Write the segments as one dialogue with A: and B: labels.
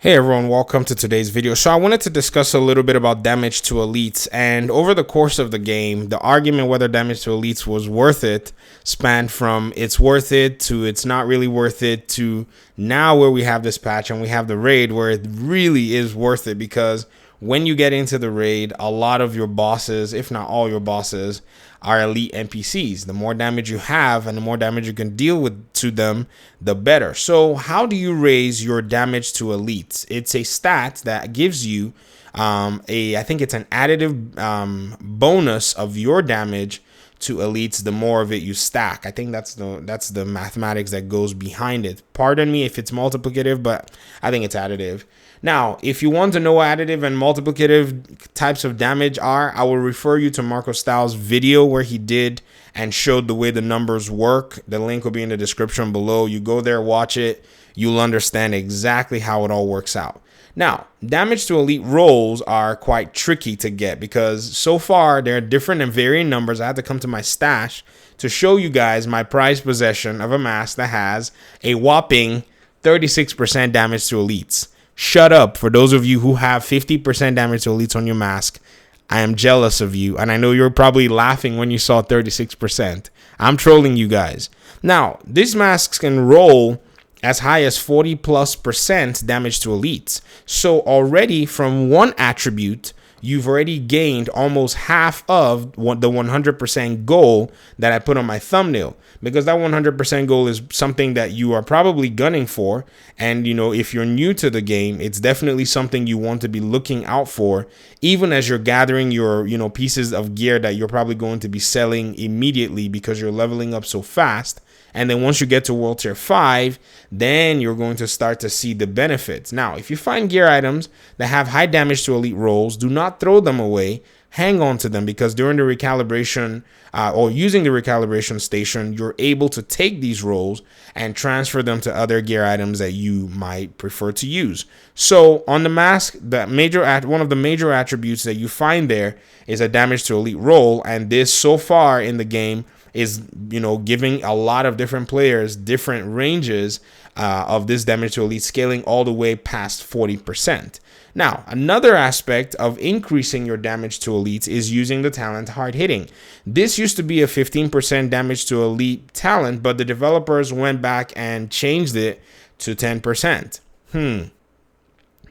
A: Hey everyone, welcome to today's video. So I wanted to discuss a little bit about damage to elites, and over the course of the game, the argument whether damage to elites was worth it spanned from it's worth it to it's not really worth it to now where we have this patch and we have the raid where it really is worth it, because when you get into the raid, a lot of your bosses, if not all your bosses, are elite NPCs. The more damage you have and the more damage you can deal with to them, the better. So how do you raise your damage to elites? It's a stat that gives you I think it's an additive bonus of your damage to elites the more of it you stack. I think that's the mathematics that goes behind it. Pardon me if it's multiplicative, but I think it's additive. Now, if you want to know what additive and multiplicative types of damage are, I will refer you to Marco Styles' video where he did and showed the way the numbers work. The link will be in the description below. You go there, watch it. You'll understand exactly how it all works out. Now, damage to elite rolls are quite tricky to get because so far there are different and varying numbers. I had to come to my stash to show you guys my prized possession of a mask that has a whopping 36% damage to elites. Shut up. For those of you who have 50% damage to elites on your mask, I am jealous of you, and I know you're probably laughing when you saw 36%. I'm trolling you guys. Now, these masks can roll as high as 40+% damage to elites. So already from one attribute, you've already gained almost half of the 100% goal that I put on my thumbnail, because that 100% goal is something that you are probably gunning for. And, you know, if you're new to the game, it's definitely something you want to be looking out for, even as you're gathering your, pieces of gear that you're probably going to be selling immediately because you're leveling up so fast. And then once you get to World Tier 5, then you're going to start to see the benefits. Now, if you find gear items that have high damage to elite rolls, do not throw them away. Hang on to them, because during the recalibration or using the recalibration station, you're able to take these rolls and transfer them to other gear items that you might prefer to use. So on the mask, one of the major attributes that you find there is a damage to elite roll. And this so far in the game is, giving a lot of different players different ranges of this damage to elite, scaling all the way past 40%. Now, another aspect of increasing your damage to elites is using the talent hard hitting. This used to be a 15% damage to elite talent, but the developers went back and changed it to 10%.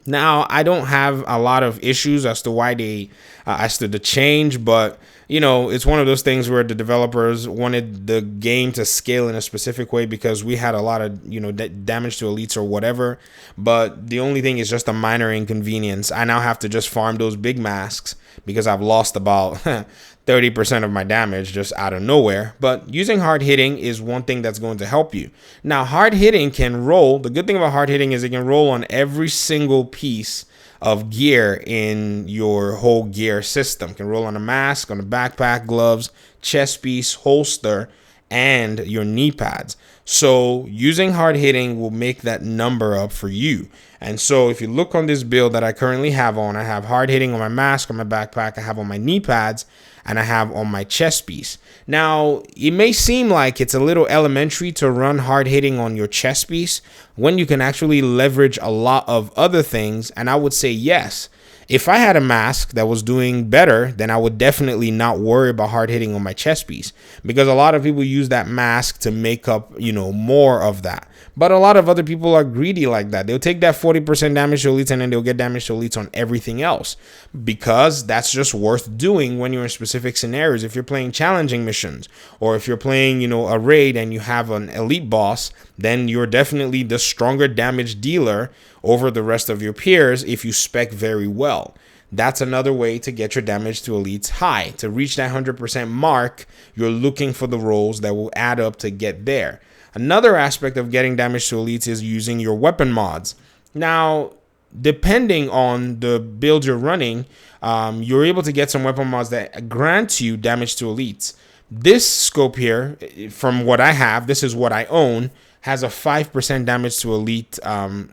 A: Now, I don't have a lot of issues as to why as to the change, but it's one of those things where the developers wanted the game to scale in a specific way because we had a lot of, damage to elites or whatever. But the only thing is just a minor inconvenience. I now have to just farm those big masks because I've lost about 30% of my damage just out of nowhere. But using hard hitting is one thing that's going to help you. Now, hard hitting can roll. The good thing about hard hitting is it can roll on every single piece of gear in your whole gear system. It can roll on a mask, on a backpack, gloves, chest piece, holster, and your knee pads. So using hard hitting will make that number up for you. And so if you look on this build that I currently have on, I have hard hitting on my mask, on my backpack, I have on my knee pads, and I have on my chest piece. Now, it may seem like it's a little elementary to run hard hitting on your chest piece when you can actually leverage a lot of other things. And I would say yes. If I had a mask that was doing better, then I would definitely not worry about hard hitting on my chest piece, because a lot of people use that mask to make up, more of that. But a lot of other people are greedy like that. They'll take that 40% damage to elites and then they'll get damage to elites on everything else, because that's just worth doing when you're in specific scenarios. If you're playing challenging missions, or if you're playing, a raid and you have an elite boss, then you're definitely the stronger damage dealer over the rest of your peers if you spec very well. That's another way to get your damage to elites high. To reach that 100% mark, you're looking for the rolls that will add up to get there. Another aspect of getting damage to elites is using your weapon mods. Now, depending on the build you're running, you're able to get some weapon mods that grant you damage to elites. This scope here, from what I have, this is what I own, has a 5% damage to elite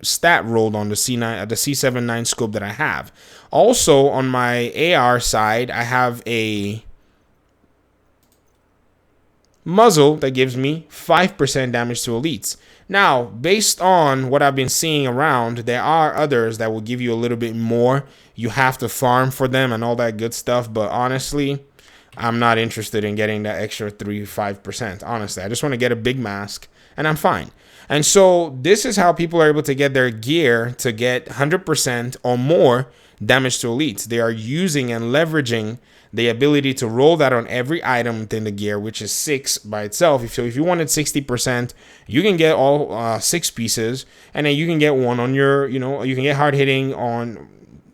A: stat rolled on the C79 scope that I have. Also, on my AR side, I have a muzzle that gives me 5% damage to elites. Now, based on what I've been seeing around, there are others that will give you a little bit more. You have to farm for them and all that good stuff, but honestly, I'm not interested in getting that extra 5%. Honestly, I just want to get a big mask and I'm fine. And so this is how people are able to get their gear to get 100% or more damage to elites. They are using and leveraging the ability to roll that on every item within the gear, which is 6 by itself. So if you wanted 60%, you can get all 6 pieces, and then you can get one on your, you can get hard hitting on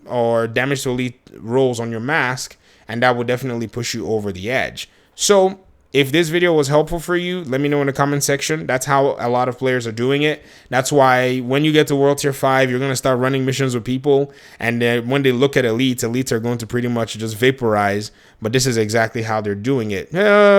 A: or damage to elite rolls on your mask, and that will definitely push you over the edge. So if this video was helpful for you, let me know in the comment section. That's how a lot of players are doing it. That's why when you get to World Tier 5, you're going to start running missions with people. And then when they look at elites are going to pretty much just vaporize. But this is exactly how they're doing it.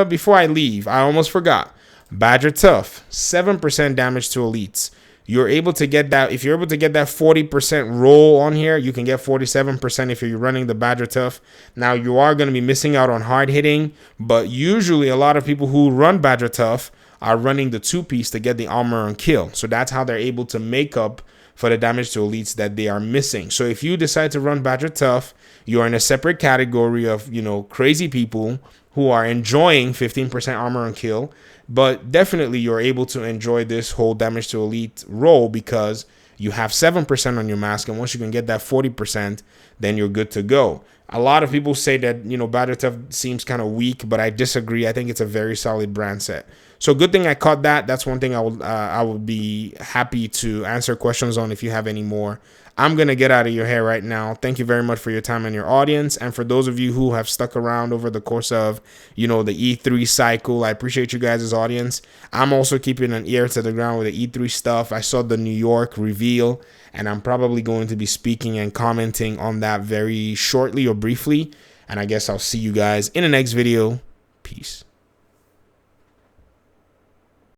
A: Before I leave, I almost forgot. Badger Tough, 7% damage to elites. You're able to get that. If you're able to get that 40% roll on here, you can get 47% if you're running the Badger Tough. Now, you are going to be missing out on hard hitting, but usually a lot of people who run Badger Tough are running the 2-piece to get the armor and kill. So that's how they're able to make up for the damage to elites that they are missing. So if you decide to run Badger Tough, you're in a separate category of, crazy people who are enjoying 15% armor and kill, but definitely you're able to enjoy this whole damage to elite roll because you have 7% on your mask, and once you can get that 40%, then you're good to go. A lot of people say that, Badger Tough seems kind of weak, but I disagree. I think it's a very solid brand set. So good thing I caught that. That's one thing I would be happy to answer questions on if you have any more. I'm going to get out of your hair right now. Thank you very much for your time and your audience. And for those of you who have stuck around over the course of, the E3 cycle, I appreciate you guys' audience. I'm also keeping an ear to the ground with the E3 stuff. I saw the New York reveal, and I'm probably going to be speaking and commenting on that very shortly or briefly. And I guess I'll see you guys in the next video. Peace.